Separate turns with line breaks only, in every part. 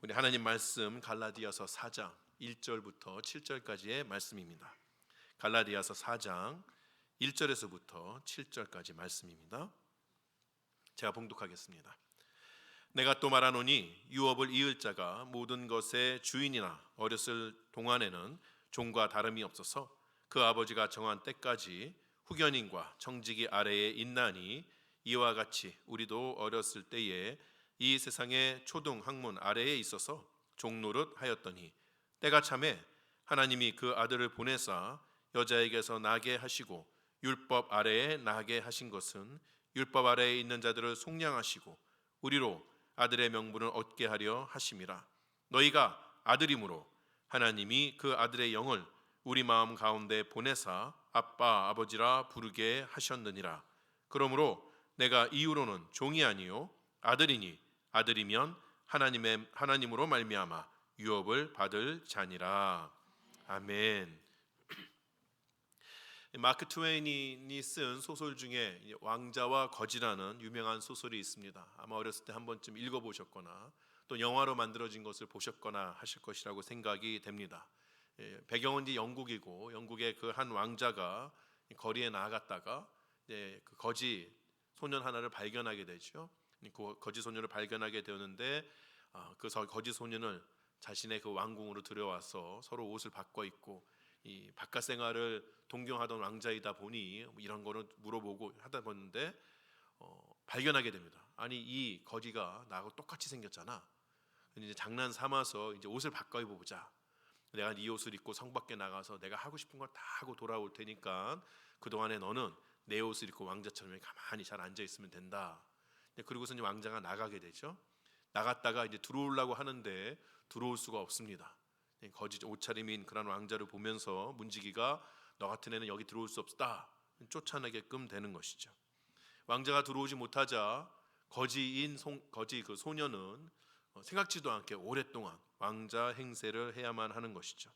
우리 하나님 말씀 갈라디아서 4장 1절부터 7절까지의 말씀입니다. 갈라디아서 4장 1절에서부터 7절까지 말씀입니다. 제가 봉독하겠습니다. 내가 또 말하노니 유업을 이을 자가 모든 것의 주인이나 어렸을 동안에는 종과 다름이 없어서 그 아버지가 정한 때까지 후견인과 청지기 아래에 있나니 이와 같이 우리도 어렸을 때에 이 세상의 초등 학문 아래에 있어서 종노릇 하였더니 때가 차매 하나님이 그 아들을 보내사 여자에게서 나게 하시고 율법 아래에 나게 하신 것은 율법 아래에 있는 자들을 속량하시고 우리로 아들의 명분을 얻게 하려 하심이라. 너희가 아들이므로 하나님이 그 아들의 영을 우리 마음 가운데 보내사 아빠 아버지라 부르게 하셨느니라. 그러므로 내가 이후로는 종이 아니요 아들이니 아들이면 하나님으로 말미암아 유업을 받을 자니라. 아멘. 마크 트웨인이 쓴 소설 중에 왕자와 거지라는 유명한 소설이 있습니다. 아마 어렸을 때 한 번쯤 읽어보셨거나 또 영화로 만들어진 것을 보셨거나 하실 것이라고 생각이 됩니다. 배경은 이제 영국이고 영국의 그 한 왕자가 거리에 나갔다가 그 거지 소년 하나를 발견하게 되죠. 그 거지 소년을 발견하게 되었는데 그 거지 소년을 자신의 그 왕궁으로 들여와서 서로 옷을 바꿔 입고 이 바깥 생활을 동경하던 왕자이다 보니 이런 거는 물어보고 하다 보는데 발견하게 됩니다. 아니 이 거지가 나하고 똑같이 생겼잖아. 이제 장난 삼아서 이제 옷을 바꿔 입어보자. 내가 네 옷을 입고 성 밖에 나가서 내가 하고 싶은 걸 다 하고 돌아올 테니까 그 동안에 너는 내 옷을 입고 왕자처럼 가만히 잘 앉아 있으면 된다. 그리고서 이제 왕자가 나가게 되죠. 나갔다가 이제 들어오려고 하는데 들어올 수가 없습니다. 거지 옷차림인 그런 왕자를 보면서 문지기가 너 같은 애는 여기 들어올 수 없다 쫓아내게끔 되는 것이죠. 왕자가 들어오지 못하자 거지 그 소년은 생각지도 않게 오랫동안 왕자 행세를 해야만 하는 것이죠.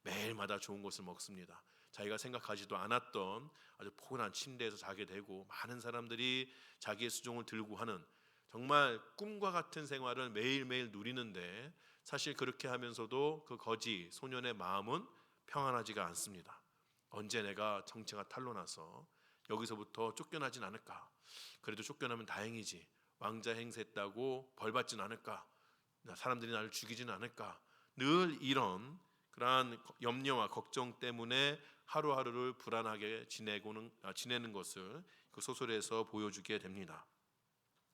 매일마다 좋은 것을 먹습니다. 자기가 생각하지도 않았던 아주 포근한 침대에서 자게 되고 많은 사람들이 자기의 수종을 들고 하는 정말 꿈과 같은 생활을 매일매일 누리는데 사실 그렇게 하면서도 그 거지 소년의 마음은 평안하지가 않습니다. 언제 내가 정체가 탄로나서 여기서부터 쫓겨나진 않을까? 그래도 쫓겨나면 다행이지. 왕자 행세했다고 벌받진 않을까? 사람들이 나를 죽이지는 않을까? 늘 이런 그러한 염려와 걱정 때문에 하루하루를 불안하게 지내는 것을 그 소설에서 보여주게 됩니다.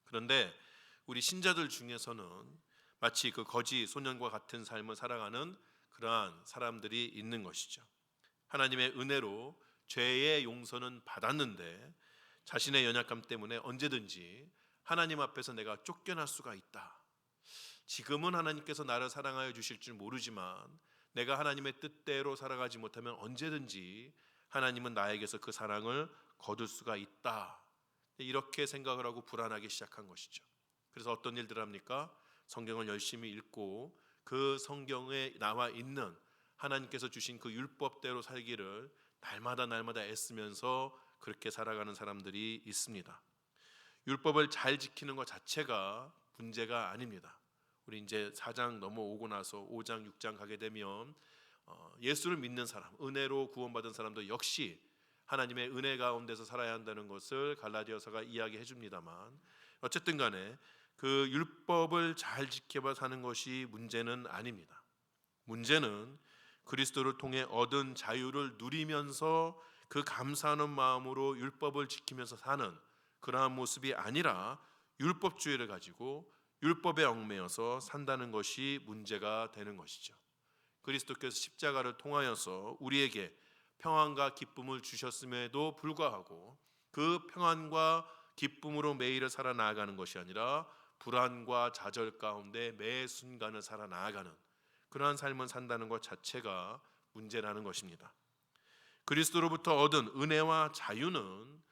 그런데 우리 신자들 중에서는 마치 그 거지 소년과 같은 삶을 살아가는 그러한 사람들이 있는 것이죠. 하나님의 은혜로 죄의 용서는 받았는데 자신의 연약함 때문에 언제든지 하나님 앞에서 내가 쫓겨날 수가 있다. 지금은 하나님께서 나를 사랑하여 주실 줄 모르지만 내가 하나님의 뜻대로 살아가지 못하면 언제든지 하나님은 나에게서 그 사랑을 거둘 수가 있다. 이렇게 생각을 하고 불안하기 시작한 것이죠. 그래서 어떤 일들을 합니까? 성경을 열심히 읽고 그 성경에 나와 있는 하나님께서 주신 그 율법대로 살기를 날마다 애쓰면서 그렇게 살아가는 사람들이 있습니다. 율법을 잘 지키는 것 자체가 문제가 아닙니다. 우리 이제 4장 넘어오고 나서 5장, 6장 가게 되면 예수를 믿는 사람, 은혜로 구원받은 사람도 역시 하나님의 은혜 가운데서 살아야 한다는 것을 갈라디아서가 이야기해 줍니다만 어쨌든 간에 그 율법을 잘 지켜봐 사는 것이 문제는 아닙니다. 문제는 그리스도를 통해 얻은 자유를 누리면서 그 감사하는 마음으로 율법을 지키면서 사는 그러한 모습이 아니라 율법주의를 가지고 율법에 얽매여서 산다는 것이 문제가 되는 것이죠. 그리스도께서 십자가를 통하여서 우리에게 평안과 기쁨을 주셨음에도 불구하고 그 평안과 기쁨으로 매일을 살아나가는 것이 아니라 불안과 좌절 가운데 매 순간을 살아나가는 그러한 삶을 산다는 것 자체가 문제라는 것입니다. 그리스도로부터 얻은 은혜와 자유는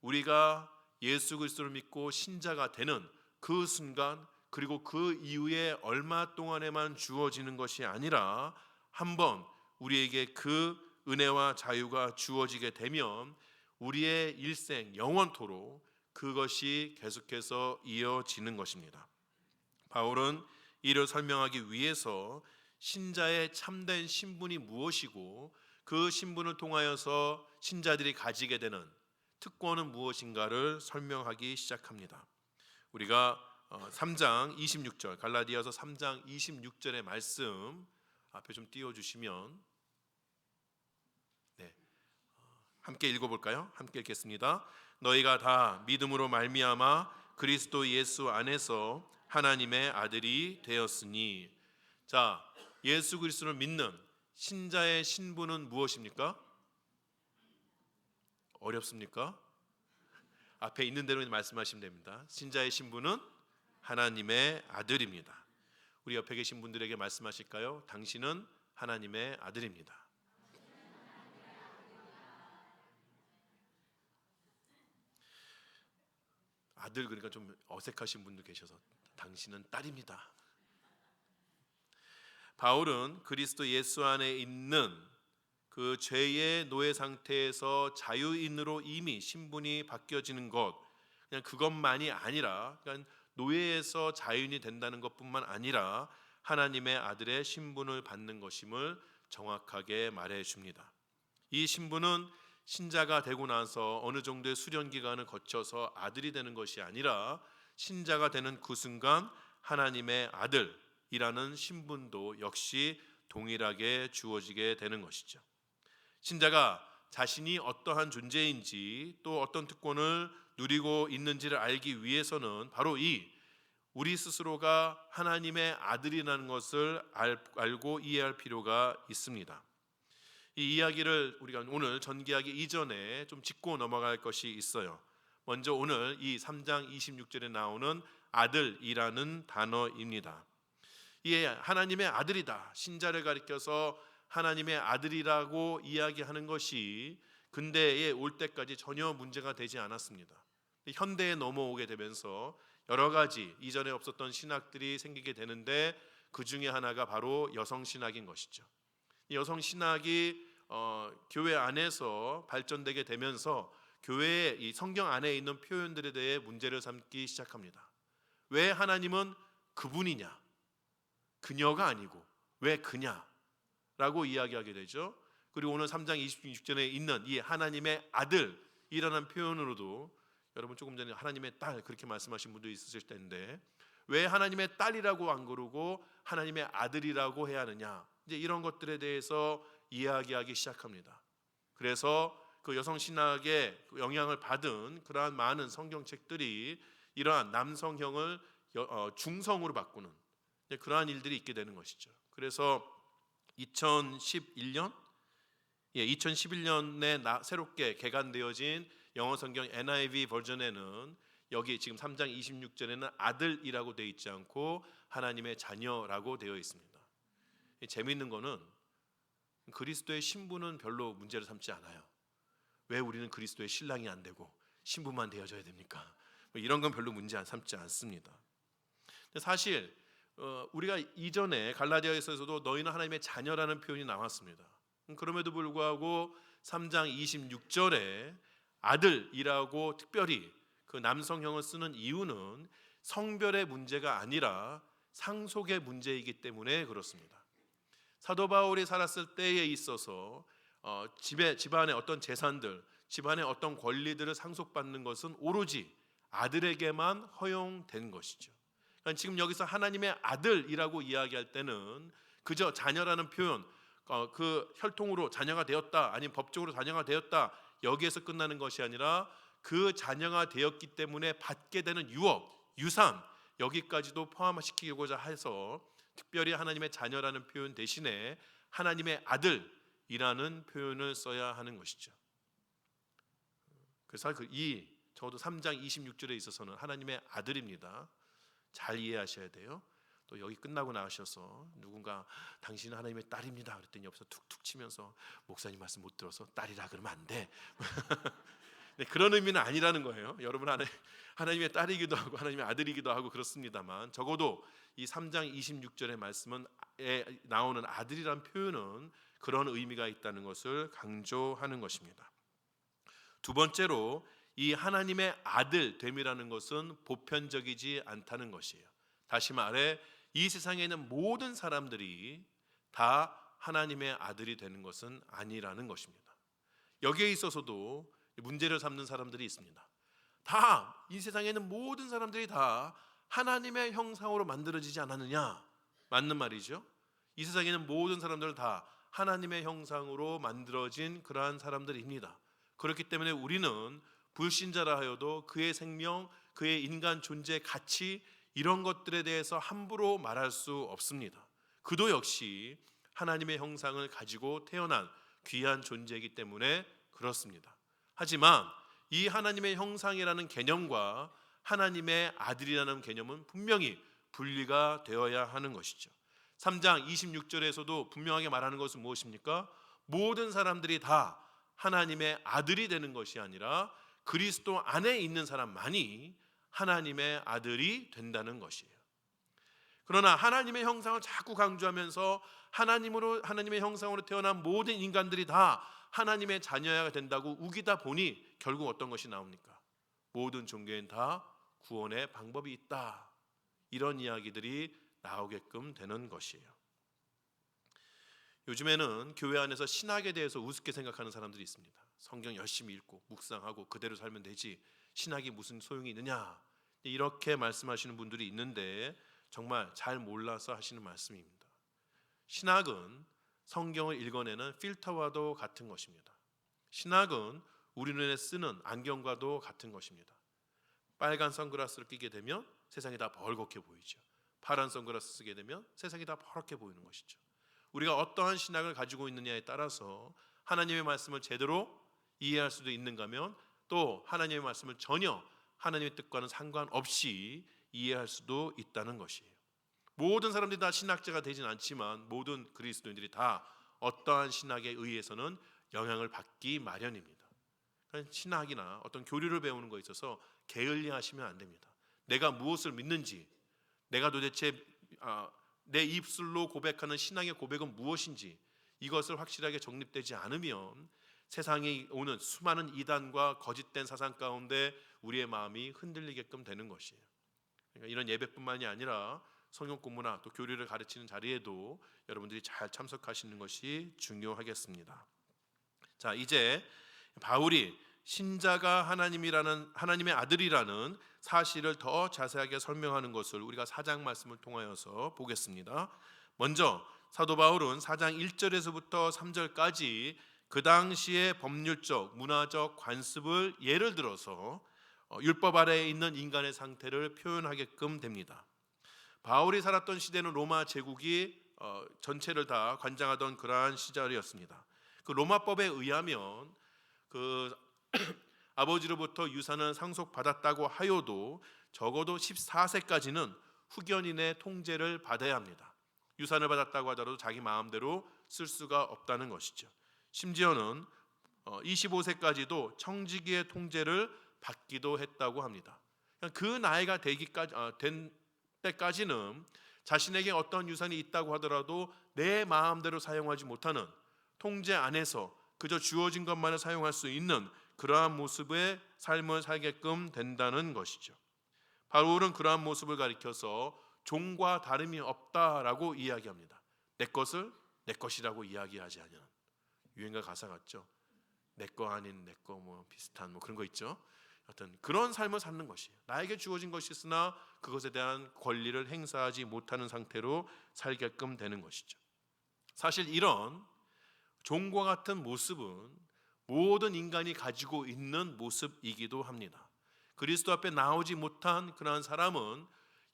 우리가 예수 그리스도를 믿고 신자가 되는 그 순간 그리고 그 이후에 얼마 동안에만 주어지는 것이 아니라 한번 우리에게 그 은혜와 자유가 주어지게 되면 우리의 일생 영원토록 그것이 계속해서 이어지는 것입니다. 바울은 이를 설명하기 위해서 신자의 참된 신분이 무엇이고 그 신분을 통하여서 신자들이 가지게 되는 특권은 무엇인가를 설명하기 시작합니다. 우리가 3장 26절, 갈라디아서 3장 26절의 말씀 앞에 좀 띄워주시면 함께 읽어볼까요? 함께 읽겠습니다. 너희가 다 믿음으로 말미암아 그리스도 예수 안에서 하나님의 아들이 되었으니. 자, 예수 그리스도를 믿는 신자의 신분은 무엇입니까? 어렵습니까? 앞에 있는 대로 말씀하시면 됩니다. 신자의 신분은 하나님의 아들입니다. 우리 옆에 계신 분들에게 말씀하실까요? 당신은 하나님의 아들입니다. 아들 그러니까 좀 어색하신 분도 계셔서 당신은 딸입니다. 바울은 그리스도 예수 안에 있는 그 죄의 노예 상태에서 자유인으로 이미 신분이 바뀌어지는 것, 그냥 그것만이 아니라 그러니까 노예에서 자유인이 된다는 것뿐만 아니라 하나님의 아들의 신분을 받는 것임을 정확하게 말해 줍니다. 이 신분은 신자가 되고 나서 어느 정도의 수련 기간을 거쳐서 아들이 되는 것이 아니라 신자가 되는 그 순간 하나님의 아들이라는 신분도 역시 동일하게 주어지게 되는 것이죠. 신자가 자신이 어떠한 존재인지 또 어떤 특권을 누리고 있는지를 알기 위해서는 바로 우리 스스로가 하나님의 아들이라는 것을 알고 이해할 필요가 있습니다. 이 이야기를 우리가 오늘 전개하기 이전에 좀 짚고 넘어갈 것이 있어요. 먼저 오늘 이 3장 26절에 나오는 아들이라는 단어입니다. 이 하나님의 아들이다, 신자를 가리켜서 하나님의 아들이라고 이야기하는 것이 근대에 올 때까지 전혀 문제가 되지 않았습니다. 현대에 넘어오게 되면서 여러 가지 이전에 없었던 신학들이 생기게 되는데 그 중에 하나가 바로 여성 신학인 것이죠. 여성 신학이 교회 안에서 발전되게 되면서 교회의 이 성경 안에 있는 표현들에 대해 문제를 삼기 시작합니다. 왜 하나님은 그분이냐, 그녀가 아니고 왜 그냐라고 이야기하게 되죠. 그리고 오늘 3장 26절에 있는 이 하나님의 아들이라는 표현으로도 여러분 조금 전에 하나님의 딸 그렇게 말씀하신 분도 있으실 텐데 왜 하나님의 딸이라고 안 그러고 하나님의 아들이라고 해야 하느냐, 이제 이런 것들에 대해서 이야기하기 시작합니다. 그래서 그 여성 신학의 영향을 받은 그러한 많은 성경책들이 이러한 남성형을 중성으로 바꾸는 그러한 일들이 있게 되는 것이죠. 그래서 2011년에 새롭게 개간되어진 영어 성경 NIV 버전에는 여기 지금 3장 26절에는 아들이라고 되어 있지 않고 하나님의 자녀라고 되어 있습니다. 재미있는 거는 그리스도의 신분은 별로 문제를 삼지 않아요. 왜 우리는 그리스도의 신랑이 안 되고 신부만 되어져야 됩니까? 이런 건 별로 문제 삼지 않습니다. 사실 우리가 이전에 갈라디아에서도 너희는 하나님의 자녀라는 표현이 나왔습니다. 그럼에도 불구하고 3장 26절에 아들이라고 특별히 그 남성형을 쓰는 이유는 성별의 문제가 아니라 상속의 문제이기 때문에 그렇습니다. 사도 바울이 살았을 때에 있어서 집안의 어떤 재산들, 집안의 어떤 권리들을 상속받는 것은 오로지 아들에게만 허용된 것이죠. 그러니까 지금 여기서 하나님의 아들이라고 이야기할 때는 그저 자녀라는 표현, 그 혈통으로 자녀가 되었다, 아니면 법적으로 자녀가 되었다, 여기에서 끝나는 것이 아니라 그 자녀가 되었기 때문에 받게 되는 유업, 유산, 여기까지도 포함시키고자 해서 특별히 하나님의 자녀라는 표현 대신에 하나님의 아들이라는 표현을 써야 하는 것이죠. 그래서 적어도 3장 26절에 있어서는 하나님의 아들입니다. 잘 이해하셔야 돼요. 또 여기 끝나고 나셔서 누군가 당신은 하나님의 딸입니다 그랬더니 옆에서 툭툭 치면서 목사님 말씀 못 들어서 딸이라 그러면 안 돼. 네, 그런 의미는 아니라는 거예요. 여러분 하나님의 딸이기도 하고 하나님의 아들이기도 하고 그렇습니다만 적어도 이 3장 26절의 말씀은 나오는 아들이란 표현은 그런 의미가 있다는 것을 강조하는 것입니다. 두 번째로 이 하나님의 아들 됨이라는 것은 보편적이지 않다는 것이에요. 다시 말해 이 세상에 있는 모든 사람들이 다 하나님의 아들이 되는 것은 아니라는 것입니다. 여기에 있어서도 문제를 삼는 사람들이 있습니다. 다 이 세상에 있는 모든 사람들이 다 하나님의 형상으로 만들어지지 않았느냐? 맞는 말이죠. 이 세상에 있는 모든 사람들은 다 하나님의 형상으로 만들어진 그러한 사람들입니다. 그렇기 때문에 우리는 불신자라 하여도 그의 생명, 그의 인간 존재 가치 이런 것들에 대해서 함부로 말할 수 없습니다. 그도 역시 하나님의 형상을 가지고 태어난 귀한 존재이기 때문에 그렇습니다. 하지만 이 하나님의 형상이라는 개념과 하나님의 아들이라는 개념은 분명히 분리가 되어야 하는 것이죠. 3장 26절에서도 분명하게 말하는 것은 무엇입니까? 모든 사람들이 다 하나님의 아들이 되는 것이 아니라 그리스도 안에 있는 사람만이 하나님의 아들이 된다는 것이에요. 그러나 하나님의 형상을 자꾸 강조하면서 하나님의 형상으로 태어난 모든 인간들이 다 하나님의 자녀가 된다고 우기다 보니 결국 어떤 것이 나옵니까? 모든 종교엔 다 구원의 방법이 있다. 이런 이야기들이 나오게끔 되는 것이에요. 요즘에는 교회 안에서 신학에 대해서 우습게 생각하는 사람들이 있습니다. 성경 열심히 읽고 묵상하고 그대로 살면 되지 신학이 무슨 소용이 있느냐 이렇게 말씀하시는 분들이 있는데 정말 잘 몰라서 하시는 말씀입니다. 신학은 성경을 읽어내는 필터와도 같은 것입니다. 신학은 우리 눈에 쓰는 안경과도 같은 것입니다. 빨간 선글라스를 끼게 되면 세상이 다 벌겋게 보이죠. 파란 선글라스 쓰게 되면 세상이 다 퍼렇게 보이는 것이죠. 우리가 어떠한 신학을 가지고 있느냐에 따라서 하나님의 말씀을 제대로 이해할 수도 있는가 하면 또 하나님의 말씀을 전혀 하나님의 뜻과는 상관없이 이해할 수도 있다는 것이에요. 모든 사람들이 다 신학자가 되진 않지만 모든 그리스도인들이 다 어떠한 신학에 의해서는 영향을 받기 마련입니다. 그러니까 신학이나 어떤 교리를 배우는 것에 있어서 게을리하시면 안 됩니다. 내가 무엇을 믿는지, 내가 도대체 내 입술로 고백하는 신앙의 고백은 무엇인지 이것을 확실하게 정립되지 않으면 세상에 오는 수많은 이단과 거짓된 사상 가운데 우리의 마음이 흔들리게끔 되는 것이에요. 그러니까 이런 예배뿐만이 아니라 성경 공부나 또 교리를 가르치는 자리에도 여러분들이 잘 참석하시는 것이 중요하겠습니다. 자, 이제 바울이 신자가 하나님의 아들이라는 사실을 더 자세하게 설명하는 것을 우리가 4장 말씀을 통하여서 보겠습니다. 먼저 사도 바울은 4장 1절에서부터 3절까지 그 당시의 법률적, 문화적 관습을 예를 들어서 율법 아래에 있는 인간의 상태를 표현하게끔 됩니다. 바울이 살았던 시대는 로마 제국이 전체를 다 관장하던 그러한 시절이었습니다. 그 로마법에 의하면 그 아버지로부터 유산을 상속받았다고 하여도 적어도 14세까지는 후견인의 통제를 받아야 합니다. 유산을 받았다고 하더라도 자기 마음대로 쓸 수가 없다는 것이죠. 심지어는 25세까지도 청지기의 통제를 받기도 했다고 합니다. 그 나이가 된 때까지는 자신에게 어떤 유산이 있다고 하더라도 내 마음대로 사용하지 못하는 통제 안에서 그저 주어진 것만을 사용할 수 있는 그러한 모습의 삶을 살게끔 된다는 것이죠. 바울은 그러한 모습을 가리켜서 종과 다름이 없다라고 이야기합니다. 내 것을 내 것이라고 이야기하지 않는 유행가 가사 같죠. 내 거 아닌 내 거 뭐 비슷한 뭐 그런 거 있죠. 어떤 그런 삶을 사는 것이에요. 나에게 주어진 것이 있으나 그것에 대한 권리를 행사하지 못하는 상태로 살게끔 되는 것이죠. 사실 이런 종과 같은 모습은 모든 인간이 가지고 있는 모습이기도 합니다. 그리스도 앞에 나오지 못한 그러한 사람은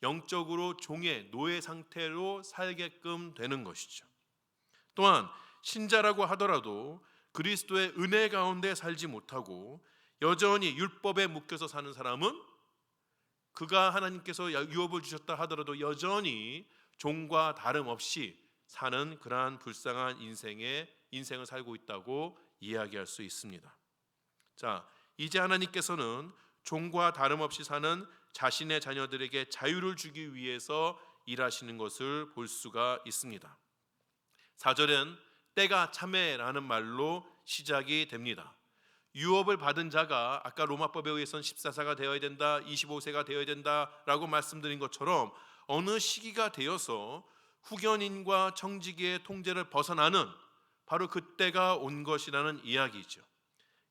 영적으로 종의 노예 상태로 살게끔 되는 것이죠. 또한 신자라고 하더라도 그리스도의 은혜 가운데 살지 못하고 여전히 율법에 묶여서 사는 사람은 그가 하나님께서 유업을 주셨다 하더라도 여전히 종과 다름없이 사는 그러한 불쌍한 인생을 살고 있다고 이야기할 수 있습니다. 자, 이제 하나님께서는 종과 다름없이 사는 자신의 자녀들에게 자유를 주기 위해서 일하시는 것을 볼 수가 있습니다. 4절은 때가 참에라는 말로 시작이 됩니다. 유업을 받은 자가 아까 로마법에 의해서는 14세가 되어야 된다, 25세가 되어야 된다라고 말씀드린 것처럼 어느 시기가 되어서 후견인과 청지기의 통제를 벗어나는 바로 그때가 온 것이라는 이야기죠.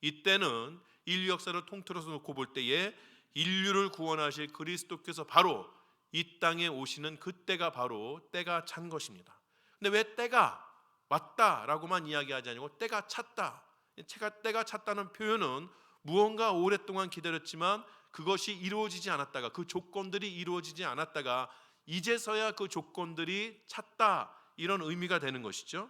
이때는 인류 역사를 통틀어서 놓고 볼 때에 인류를 구원하실 그리스도께서 바로 이 땅에 오시는 그때가 바로 때가 찬 것입니다. 근데 왜 때가 왔다라고만 이야기하지 않고 때가 찼다. 때가 찼다는 표현은 무언가 오랫동안 기다렸지만 그것이 이루어지지 않았다가, 그 조건들이 이루어지지 않았다가 이제서야 그 조건들이 찼다, 이런 의미가 되는 것이죠.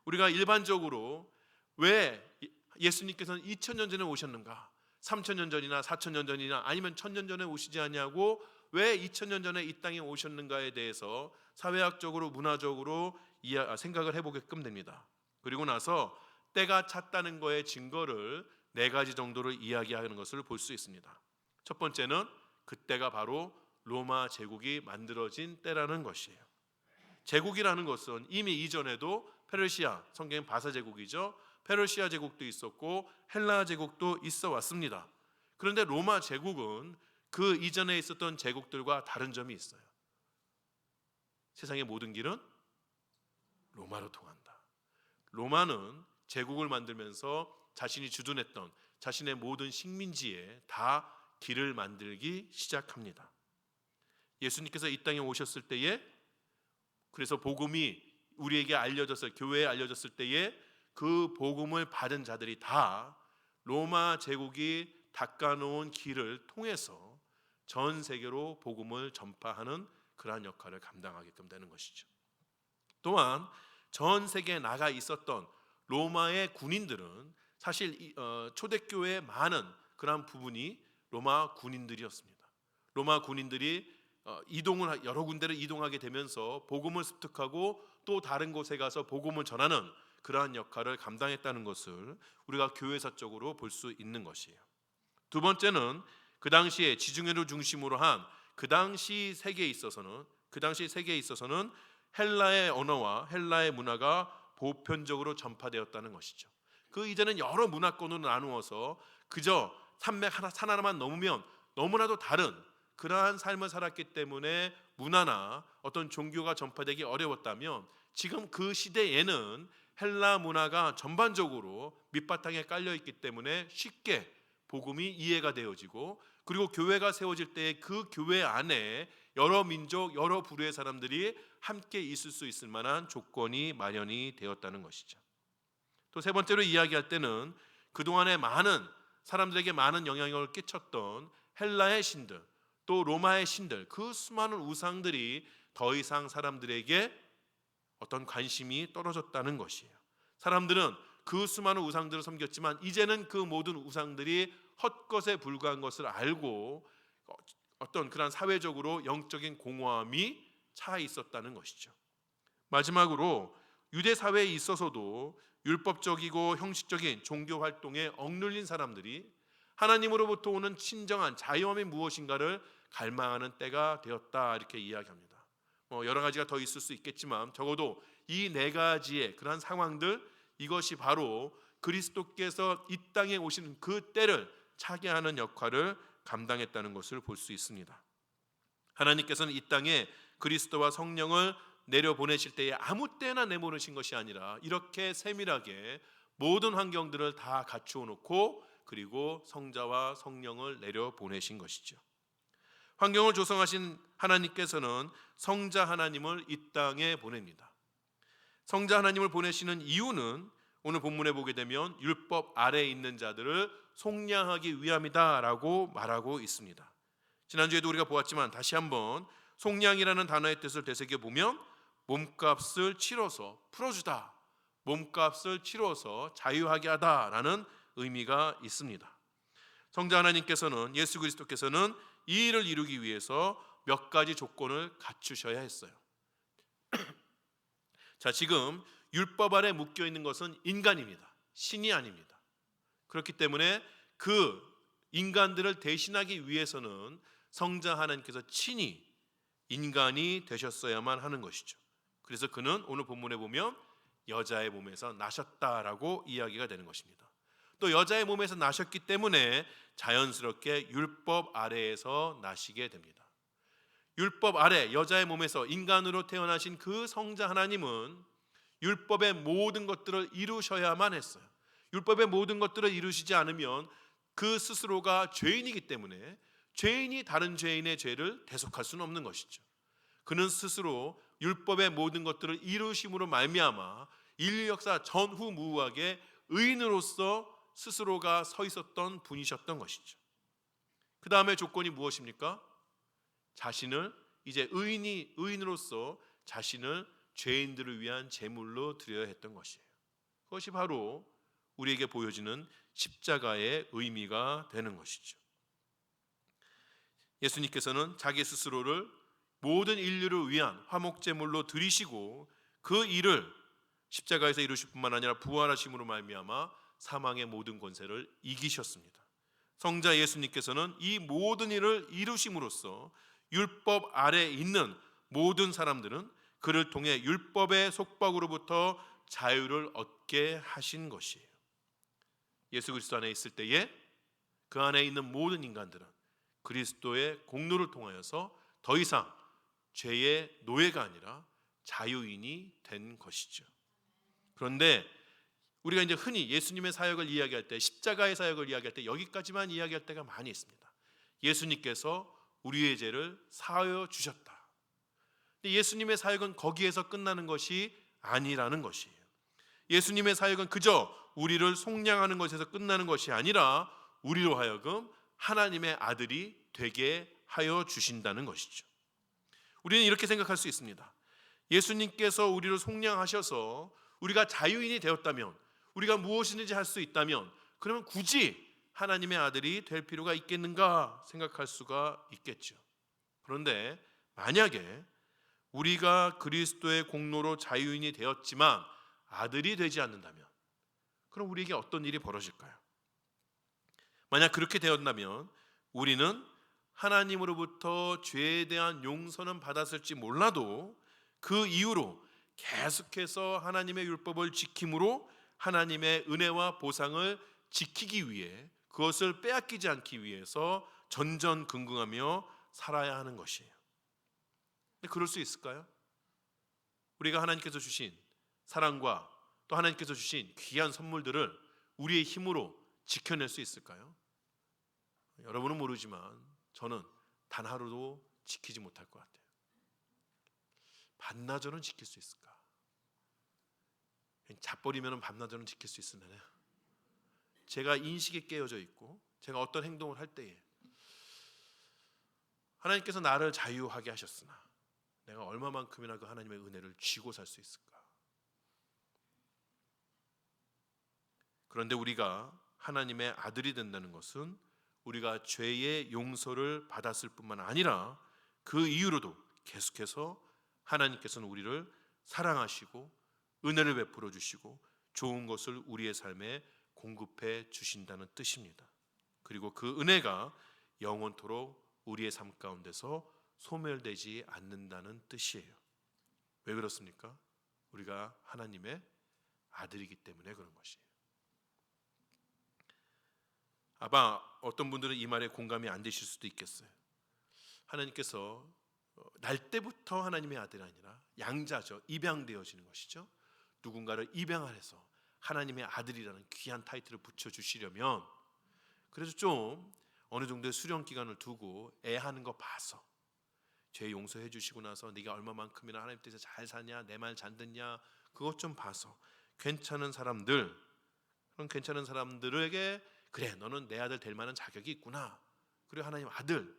우리가 일반적으로 왜 예수님께서는 2000년 전에 오셨는가, 3000년 전이나 4000년 전이나 아니면 1000년 전에 오시지 않냐고, 왜 2000년 전에 이 땅에 오셨는가에 대해서 사회학적으로 문화적으로 생각을 해보게끔 됩니다. 그리고 나서 때가 찼다는 거의 증거를 4가지 정도를 이야기하는 것을 볼 수 있습니다. 첫 번째는 그때가 바로 로마 제국이 만들어진 때라는 것이에요. 제국이라는 것은 이미 이전에도 페르시아, 성경은 바사 제국이죠. 페르시아 제국도 있었고 헬라 제국도 있어 왔습니다. 그런데 로마 제국은 그 이전에 있었던 제국들과 다른 점이 있어요. 세상의 모든 길은 로마로 통한다. 로마는 제국을 만들면서 자신이 주둔했던 자신의 모든 식민지에 다 길을 만들기 시작합니다. 예수님께서 이 땅에 오셨을 때에, 그래서 복음이 우리에게 알려졌을, 교회에 알려졌을 때에 그 복음을 받은 자들이 다 로마 제국이 닦아놓은 길을 통해서 전 세계로 복음을 전파하는 그러한 역할을 감당하게끔 되는 것이죠. 또한 전 세계에 나가 있었던 로마의 군인들은 사실 초대교회의 많은 그러한 부분이 로마 군인들이었습니다. 로마 군인들이 여러 군데를 이동하게 되면서 복음을 습득하고 또 다른 곳에 가서 복음을 전하는 그러한 역할을 감당했다는 것을 우리가 교회사적으로 볼 수 있는 것이에요. 두 번째는 그 당시에 지중해를 중심으로 한 그 당시 세계에 있어서는 헬라의 언어와 헬라의 문화가 보편적으로 전파되었다는 것이죠. 그 이전엔 여러 문화권으로 나누어서 그저 산 하나만 넘으면 너무나도 다른 그러한 삶을 살았기 때문에 문화나 어떤 종교가 전파되기 어려웠다면, 지금 그 시대에는 헬라 문화가 전반적으로 밑바탕에 깔려 있기 때문에 쉽게 복음이 이해가 되어지고, 그리고 교회가 세워질 때 그 교회 안에 여러 민족, 여러 부류의 사람들이 함께 있을 수 있을 만한 조건이 마련이 되었다는 것이죠. 또 세 번째로 이야기할 때는 그동안에 많은 사람들에게 많은 영향력을 끼쳤던 헬라의 신들, 또 로마의 신들, 그 수많은 우상들이 더 이상 사람들에게 어떤 관심이 떨어졌다는 것이에요. 사람들은 그 수많은 우상들을 섬겼지만 이제는 그 모든 우상들이 헛것에 불과한 것을 알고 어떤 그런 사회적으로 영적인 공허함이 차 있었다는 것이죠. 마지막으로 유대 사회에 있어서도 율법적이고 형식적인 종교 활동에 억눌린 사람들이 하나님으로부터 오는 진정한 자유함이 무엇인가를 갈망하는 때가 되었다, 이렇게 이야기합니다. 여러 가지가 더 있을 수 있겠지만 적어도 이 4가지의 그러한 상황들, 이것이 바로 그리스도께서 이 땅에 오시는 그 때를 차게 하는 역할을 감당했다는 것을 볼 수 있습니다. 하나님께서는 이 땅에 그리스도와 성령을 내려보내실 때에 아무 때나 내보내신 것이 아니라 이렇게 세밀하게 모든 환경들을 다 갖추어 놓고 그리고 성자와 성령을 내려보내신 것이죠. 환경을 조성하신 하나님께서는 성자 하나님을 이 땅에 보냅니다. 성자 하나님을 보내시는 이유는 오늘 본문에 보게 되면 율법 아래에 있는 자들을 속량하기 위함이다라고 말하고 있습니다. 지난주에도 우리가 보았지만 다시 한번 속량이라는 단어의 뜻을 되새겨보면 몸값을 치러서 풀어주다, 몸값을 치러서 자유하게 하다라는 의미가 있습니다. 성자 하나님께서는, 예수 그리스도께서는 이 일을 이루기 위해서 몇 가지 조건을 갖추셔야 했어요. 자, 지금 율법 아래 묶여 있는 것은 인간입니다. 신이 아닙니다. 그렇기 때문에 그 인간들을 대신하기 위해서는 성자 하나님께서 친히 인간이 되셨어야만 하는 것이죠. 그래서 그는 오늘 본문에 보면 여자의 몸에서 나셨다라고 이야기가 되는 것입니다. 또 여자의 몸에서 나셨기 때문에 자연스럽게 율법 아래에서 나시게 됩니다. 율법 아래 여자의 몸에서 인간으로 태어나신 그 성자 하나님은 율법의 모든 것들을 이루셔야만 했어요. 율법의 모든 것들을 이루시지 않으면 그 스스로가 죄인이기 때문에 죄인이 다른 죄인의 죄를 대속할 수는 없는 것이죠. 그는 스스로 율법의 모든 것들을 이루심으로 말미암아 인류 역사 전후무후하게 의인으로서 스스로가 서 있었던 분이셨던 것이죠. 그 다음에 조건이 무엇입니까? 자신을 이제 의인으로서 자신을 죄인들을 위한 제물로 드려야 했던 것이에요. 그것이 바로 우리에게 보여지는 십자가의 의미가 되는 것이죠. 예수님께서는 자기 스스로를 모든 인류를 위한 화목제물로 드리시고 그 일을 십자가에서 이루실 뿐만 아니라 부활하심으로 말미암아 사망의 모든 권세를 이기셨습니다. 성자 예수님께서는 이 모든 일을 이루심으로써 율법 아래 있는 모든 사람들은 그를 통해 율법의 속박으로부터 자유를 얻게 하신 것이에요. 예수 그리스도 안에 있을 때에 그 안에 있는 모든 인간들은 그리스도의 공로를 통하여서 더 이상 죄의 노예가 아니라 자유인이 된 것이죠. 그런데 우리가 이제 흔히 예수님의 사역을 이야기할 때, 십자가의 사역을 이야기할 때 여기까지만 이야기할 때가 많이 있습니다. 예수님께서 우리의 죄를 사하여 주셨다. 근데 예수님의 사역은 거기에서 끝나는 것이 아니라는 것이에요. 예수님의 사역은 그저 우리를 속량하는 것에서 끝나는 것이 아니라 우리로 하여금 하나님의 아들이 되게 하여 주신다는 것이죠. 우리는 이렇게 생각할 수 있습니다. 예수님께서 우리를 속량하셔서 우리가 자유인이 되었다면, 우리가 무엇이든지 할 수 있다면, 그러면 굳이 하나님의 아들이 될 필요가 있겠는가 생각할 수가 있겠죠. 그런데 만약에 우리가 그리스도의 공로로 자유인이 되었지만 아들이 되지 않는다면, 그럼 우리에게 어떤 일이 벌어질까요? 만약 그렇게 되었다면 우리는 하나님으로부터 죄에 대한 용서는 받았을지 몰라도 그 이후로 계속해서 하나님의 율법을 지킴으로 하나님의 은혜와 보상을 지키기 위해, 그것을 빼앗기지 않기 위해서 전전긍긍하며 살아야 하는 것이에요. 근데 그럴 수 있을까요? 우리가 하나님께서 주신 사랑과 또 하나님께서 주신 귀한 선물들을 우리의 힘으로 지켜낼 수 있을까요? 여러분은 모르지만 저는 단 하루도 지키지 못할 것 같아요. 반나절은 지킬 수 있을까? 자버리면 반나절은 지킬 수 있으면, 제가 인식에 깨어져 있고 제가 어떤 행동을 할 때에 하나님께서 나를 자유하게 하셨으나 내가 얼마만큼이나 그 하나님의 은혜를 쥐고 살 수 있을까? 그런데 우리가 하나님의 아들이 된다는 것은 우리가 죄의 용서를 받았을 뿐만 아니라 그 이후로도 계속해서 하나님께서는 우리를 사랑하시고 은혜를 베풀어 주시고 좋은 것을 우리의 삶에 공급해 주신다는 뜻입니다. 그리고 그 은혜가 영원토록 우리의 삶 가운데서 소멸되지 않는다는 뜻이에요. 왜 그렇습니까? 우리가 하나님의 아들이기 때문에 그런 것이에요. 아마 어떤 분들은 이 말에 공감이 안 되실 수도 있겠어요. 하나님께서 날 때부터 하나님의 아들이 아니라 양자죠. 입양되어지는 것이죠. 누군가를 입양해서 하나님의 아들이라는 귀한 타이틀을 붙여주시려면, 그래서 좀 어느 정도의 수련 기간을 두고 애하는 거 봐서, 죄 용서해 주시고 나서 네가 얼마만큼이나 하나님 뜻에 잘 사냐, 내 말 잘 듣냐, 그것 좀 봐서 괜찮은 사람들, 그런 괜찮은 사람들에게 그래 너는 내 아들 될 만한 자격이 있구나, 그리고 하나님 아들,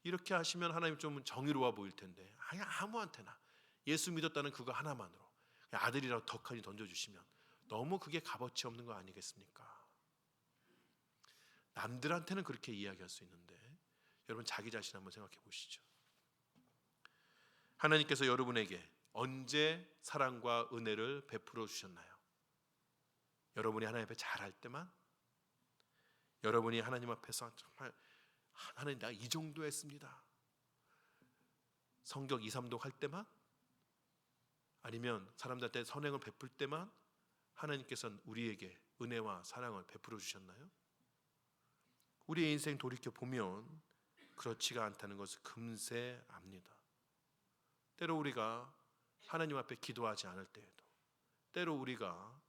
이렇게 하시면 하나님 좀 정의로워 보일 텐데, 아무한테나 예수 믿었다는 그거 하나만으로 아들이라고 덕하니 던져주시면 너무 그게 값어치 없는 거 아니겠습니까? 남들한테는 그렇게 이야기할 수 있는데 여러분 자기 자신 한번 생각해 보시죠. 하나님께서 여러분에게 언제 사랑과 은혜를 베풀어 주셨나요? 여러분이 하나님 앞에 잘할 때만? 여러분이 하나님 앞에서 정말 하나님 나 이 정도 했습니다, 성경 2, 3독 할 때만? 아니면 사람들한테 선행을 베풀 때만 하나님께서는 우리에게 은혜와 사랑을 베풀어 주셨나요? 우리의 인생 돌이켜 보면 그렇지가 않다는 것을 금세 압니다. 때로 우리가 하나님 앞에 기도하지 않을 때에도, 때로 우리가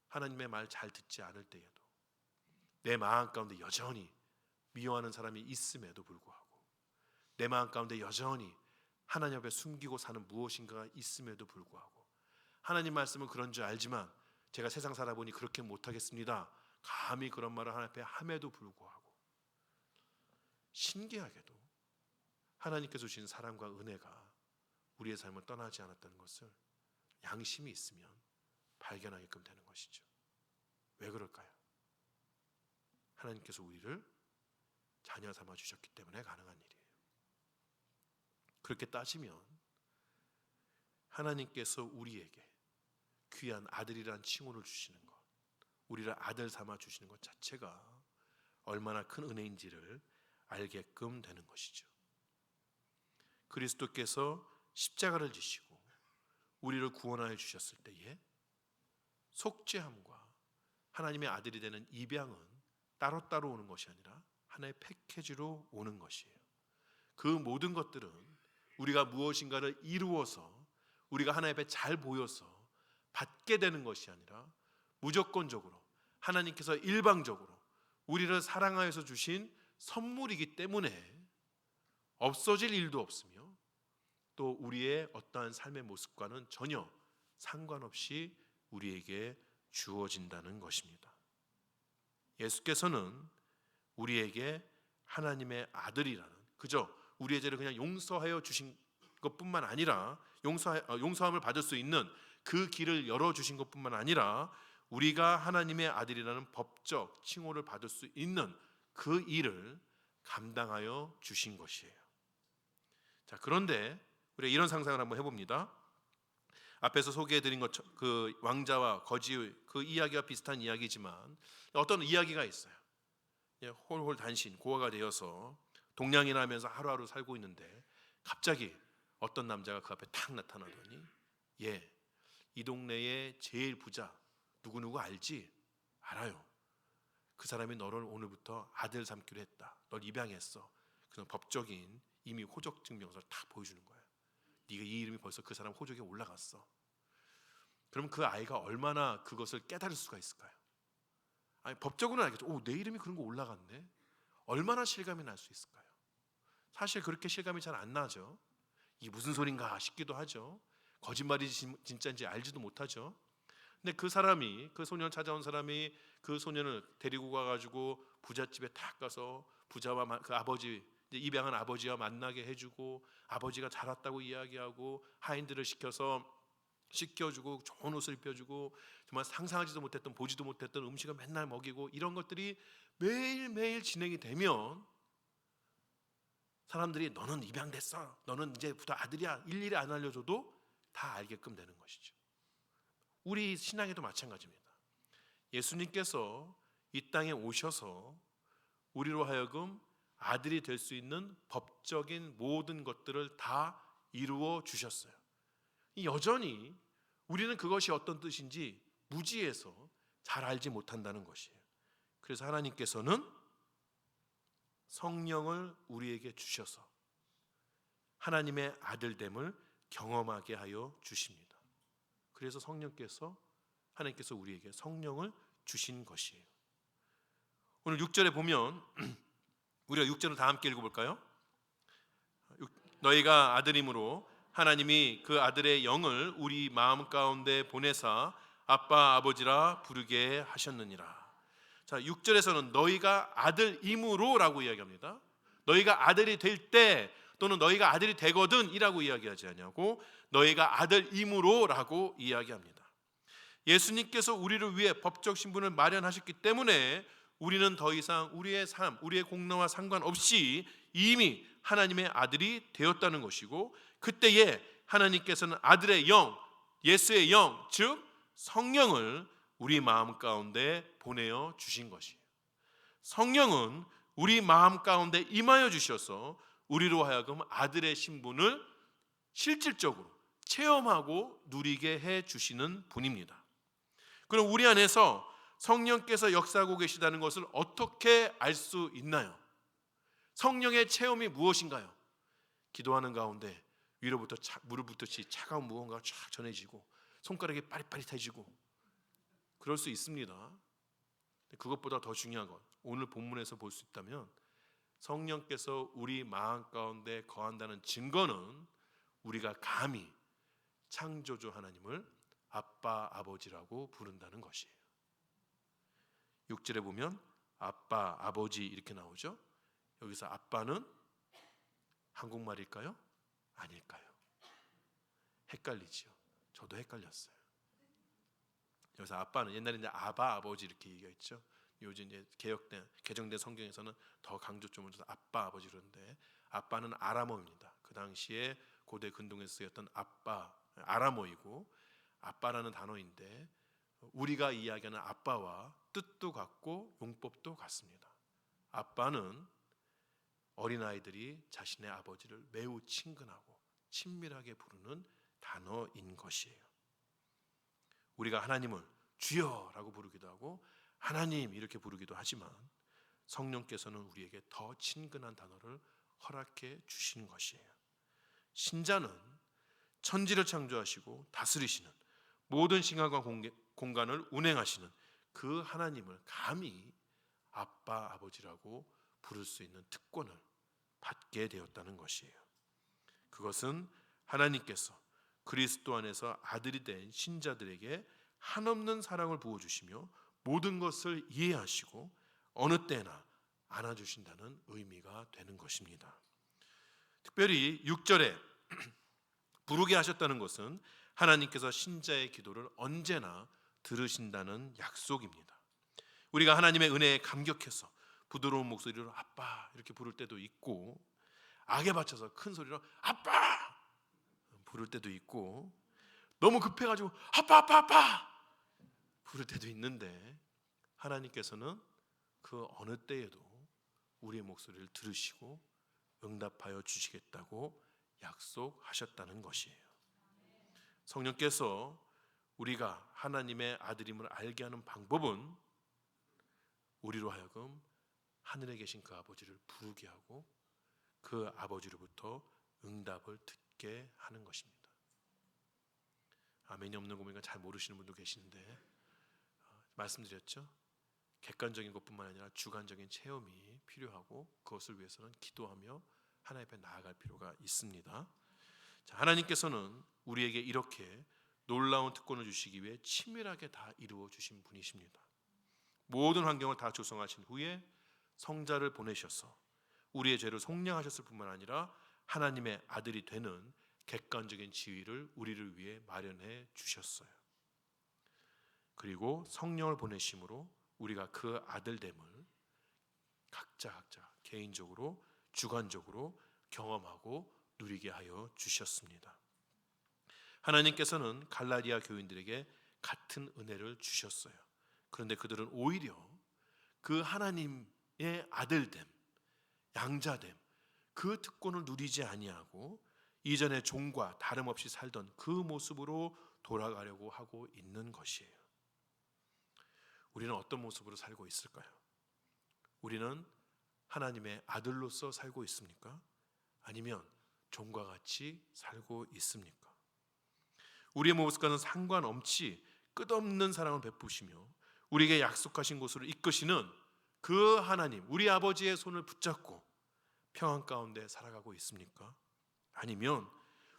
하나님의 말 잘 듣지 않을 때에도 내 마음 가운데 여전히 미워하는 사람이 있음에도 불구하고, 내 마음 가운데 여전히 하나님 앞에 숨기고 사는 무엇인가가 있음에도 불구하고, 하나님 말씀은 그런 줄 알지만 제가 세상 살아보니 그렇게 못하겠습니다, 감히 그런 말을 하나님 앞에 함에도 불구하고 신기하게도 하나님께서 주신 사랑과 은혜가 우리의 삶을 떠나지 않았다는 것을 양심이 있으면 발견하게끔 되는 것이죠. 왜 그럴까요? 하나님께서 우리를 자녀 삼아 주셨기 때문에 가능한 일이에요. 그렇게 따지면 하나님께서 우리에게 귀한 아들이란 칭호를 주시는 것, 우리를 아들 삼아 주시는 것 자체가 얼마나 큰 은혜인지를 알게끔 되는 것이죠. 그리스도께서 십자가를 지시고 우리를 구원하여 주셨을 때에 속죄함과 하나님의 아들이 되는 입양은 따로따로 오는 것이 아니라 하나의 패키지로 오는 것이에요. 그 모든 것들은 우리가 무엇인가를 이루어서 우리가 하나님 앞에 잘 보여서 받게 되는 것이 아니라 무조건적으로 하나님께서 일방적으로 우리를 사랑하여서 주신 선물이기 때문에 없어질 일도 없으며 또 우리의 어떠한 삶의 모습과는 전혀 상관없이 우리에게 주어진다는 것입니다. 예수께서는 우리에게 하나님의 아들이라는, 그저 우리의 죄를 그냥 용서하여 주신 것뿐만 아니라 용서함을 받을 수 있는 그 길을 열어주신 것뿐만 아니라 우리가 하나님의 아들이라는 법적 칭호를 받을 수 있는 그 일을 감당하여 주신 것이에요. 자, 그런데 우리가 이런 상상을 한번 해봅니다. 앞에서 소개해드린 것, 그 왕자와 거지 그 이야기와 비슷한 이야기지만 어떤 이야기가 있어요. 홀홀 단신 고아가 되어서 동냥이나 하면서 하루하루 살고 있는데 갑자기 어떤 남자가 그 앞에 탁 나타나더니, 이 동네의 제일 부자 누구누구 알지? 알아요. 그 사람이 너를 오늘부터 아들 삼기로 했다. 널 입양했어. 그래서 법적인 이미 호적 증명서를 딱 보여주는 거예요. 네가 이 이름이 벌써 그 사람 호적에 올라갔어. 그럼 그 아이가 얼마나 그것을 깨달을 수가 있을까요? 아니, 법적으로는 알겠죠. 내 이름이 그런 거 올라갔네. 얼마나 실감이 날 수 있을까요? 사실 그렇게 실감이 잘 안 나죠. 이게 무슨 소린가 싶기도 하죠. 거짓말인지 진짜인지 알지도 못하죠. 근데 그 사람이, 그 소년 찾아온 사람이 그 소년을 데리고 가가지고 부잣집에 탁 가서 부자와 그 아버지, 입양한 아버지와 만나게 해주고 아버지가 자랐다고 이야기하고 하인들을 시켜주고 좋은 옷을 입혀주고 정말 상상하지도 못했던, 보지도 못했던 음식을 맨날 먹이고 이런 것들이 매일매일 진행이 되면 사람들이 너는 입양됐어, 너는 이제 부자 아들이야, 일일이 안 알려줘도 다 알게끔 되는 것이죠. 우리 신앙에도 마찬가지입니다. 예수님께서 이 땅에 오셔서 우리로 하여금 아들이 될 수 있는 법적인 모든 것들을 다 이루어 주셨어요. 여전히 우리는 그것이 어떤 뜻인지 무지해서 잘 알지 못한다는 것이에요. 그래서 하나님께서는 성령을 우리에게 주셔서 하나님의 아들됨을 경험하게 하여 주십니다. 그래서 하나님께서 우리에게 성령을 주신 것이에요. 오늘 6절에 보면 우리가 6절을 다 함께 읽어볼까요? 너희가 아들임으로 하나님이 그 아들의 영을 우리 마음 가운데 보내사 아빠 아버지라 부르게 하셨느니라. 자, 6절에서는 너희가 아들임으로 라고 이야기합니다. 너희가 아들이 될 때 또는 너희가 아들이 되거든 이라고 이야기하지 않냐고, 너희가 아들임으로 라고 이야기합니다. 예수님께서 우리를 위해 법적 신분을 마련하셨기 때문에 우리는 더 이상 우리의 삶, 우리의 공로와 상관없이 이미 하나님의 아들이 되었다는 것이고, 그때에 하나님께서는 아들의 영, 예수의 영, 즉 성령을 우리 마음 가운데 보내어 주신 것이에요. 성령은 우리 마음 가운데 임하여 주셔서 우리로 하여금 아들의 신분을 실질적으로 체험하고 누리게 해 주시는 분입니다. 그럼 우리 안에서 성령께서 역사하고 계시다는 것을 어떻게 알 수 있나요? 성령의 체험이 무엇인가요? 기도하는 가운데 위로부터 물을 붓듯이 차가운 무언가가 쫙 전해지고 손가락이 빠릿빠릿해지고 그럴 수 있습니다. 그것보다 더 중요한 것, 오늘 본문에서 볼 수 있다면 성령께서 우리 마음 가운데 거한다는 증거는 우리가 감히 창조주 하나님을 아빠, 아버지라고 부른다는 것이에요. 6절에 보면 아빠, 아버지 이렇게 나오죠. 여기서 아빠는 한국말일까요? 아닐까요? 헷갈리지요. 저도 헷갈렸어요. 여기서 아빠는 옛날에 이제 아바, 아버지 이렇게 얘기했죠. 요즘 이제 개정된 성경에서는 더 강조점을 줘서 아빠, 아버지 그러는데 아빠는 아람어입니다. 그 당시에 고대 근동에서 쓰였던 아빠, 아람어이고 아빠라는 단어인데 우리가 이야기하는 아빠와 뜻도 같고 용법도 같습니다. 아빠는 어린아이들이 자신의 아버지를 매우 친근하고 친밀하게 부르는 단어인 것이에요. 우리가 하나님을 주여라고 부르기도 하고 하나님 이렇게 부르기도 하지만 성령께서는 우리에게 더 친근한 단어를 허락해 주시는 것이에요. 신자는 천지를 창조하시고 다스리시는 모든 시간과 공간을 운행하시는 그 하나님을 감히 아빠, 아버지라고 부를 수 있는 특권을 받게 되었다는 것이에요. 그것은 하나님께서 그리스도 안에서 아들이 된 신자들에게 한없는 사랑을 부어주시며 모든 것을 이해하시고 어느 때나 안아주신다는 의미가 되는 것입니다. 특별히 6절에 부르게 하셨다는 것은 하나님께서 신자의 기도를 언제나 들으신다는 약속입니다. 우리가 하나님의 은혜에 감격해서 부드러운 목소리로 아빠 이렇게 부를 때도 있고 악에 받쳐서 큰 소리로 아빠 부를 때도 있고 너무 급해가지고 아빠 아빠 아빠 부를 때도 있는데 하나님께서는 그 어느 때에도 우리의 목소리를 들으시고 응답하여 주시겠다고 약속하셨다는 것이에요. 성령께서 우리가 하나님의 아들임을 알게 하는 방법은 우리로 하여금 하늘에 계신 그 아버지를 부르게 하고 그 아버지로부터 응답을 듣게 하는 것입니다. 아멘이 없는 거 보니까 잘 모르시는 분도 계시는데 말씀드렸죠. 객관적인 것뿐만 아니라 주관적인 체험이 필요하고 그것을 위해서는 기도하며 하나님 앞에 나아갈 필요가 있습니다. 자, 하나님께서는 우리에게 이렇게 놀라운 특권을 주시기 위해 치밀하게 다 이루어 주신 분이십니다. 모든 환경을 다 조성하신 후에 성자를 보내셔서 우리의 죄를 속량하셨을 뿐만 아니라 하나님의 아들이 되는 객관적인 지위를 우리를 위해 마련해 주셨어요. 그리고 성령을 보내심으로 우리가 그 아들됨을 각자 개인적으로 주관적으로 경험하고 누리게 하여 주셨습니다. 하나님께서는 갈라디아 교인들에게 같은 은혜를 주셨어요. 그런데 그들은 오히려 그 하나님의 아들됨, 양자됨, 그 특권을 누리지 아니하고 이전의 종과 다름없이 살던 그 모습으로 돌아가려고 하고 있는 것이에요. 우리는 어떤 모습으로 살고 있을까요? 우리는 하나님의 아들로서 살고 있습니까? 아니면 종과 같이 살고 있습니까? 우리의 모습과는 상관없이 끝없는 사랑을 베푸시며 우리에게 약속하신 곳으로 이끄시는 그 하나님, 우리 아버지의 손을 붙잡고 평안 가운데 살아가고 있습니까? 아니면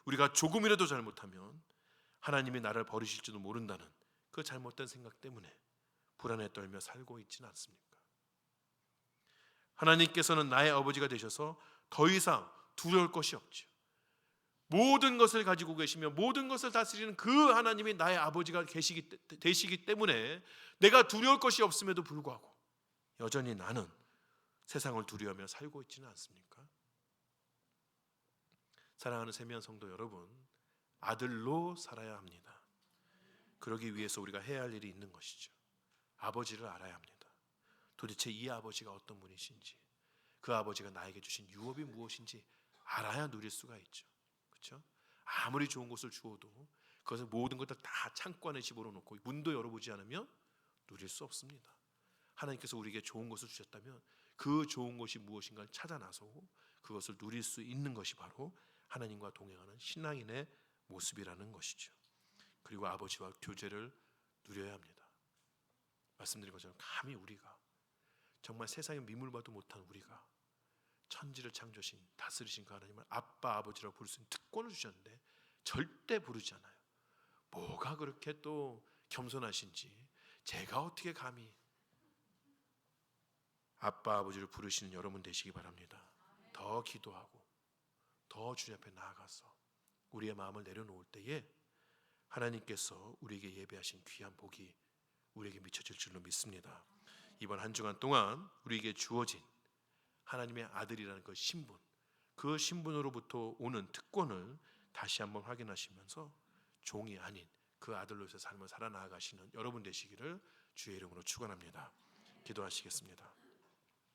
우리가 조금이라도 잘못하면 하나님이 나를 버리실지도 모른다는 그 잘못된 생각 때문에 불안에 떨며 살고 있지는 않습니까? 하나님께서는 나의 아버지가 되셔서 더 이상 두려울 것이 없죠. 모든 것을 가지고 계시며 모든 것을 다스리는 그 하나님이 나의 아버지가 되시기 때문에 내가 두려울 것이 없음에도 불구하고 여전히 나는 세상을 두려워하며 살고 있지는 않습니까? 사랑하는 세미한 성도 여러분, 아들로 살아야 합니다. 그러기 위해서 우리가 해야 할 일이 있는 것이죠. 아버지를 알아야 합니다. 도대체 이 아버지가 어떤 분이신지, 그 아버지가 나에게 주신 유업이 무엇인지 알아야 누릴 수가 있죠. 그렇죠? 아무리 좋은 것을 주어도 그것을 모든 것들 다 창고 안에 집어넣고 문도 열어보지 않으면 누릴 수 없습니다. 하나님께서 우리에게 좋은 것을 주셨다면 그 좋은 것이 무엇인가를 찾아 나서고 그것을 누릴 수 있는 것이 바로 하나님과 동행하는 신앙인의 모습이라는 것이죠. 그리고 아버지와 교제를 누려야 합니다. 말씀드린 것처럼 감히 우리가 정말 세상에 미물봐도 못한 우리가 천지를 창조하신 다스리신 그 하나님을 아빠 아버지라고 부를 수 있는 특권을 주셨는데 절대 부르지 않아요. 뭐가 그렇게 또 겸손하신지 제가 어떻게 감히 아빠 아버지를 부르시는 여러분 되시기 바랍니다. 더 기도하고 더 주님 앞에 나아가서 우리의 마음을 내려놓을 때에 하나님께서 우리에게 예배하신 귀한 복이 우리에게 미쳐질 줄로 믿습니다. 이번 한 주간 동안 우리에게 주어진 하나님의 아들이라는 그 신분, 그 신분으로부터 오는 특권을 다시 한번 확인하시면서 종이 아닌 그 아들로서의 삶을 살아나가시는 여러분 되시기를 주의 이름으로 축원합니다. 기도하시겠습니다.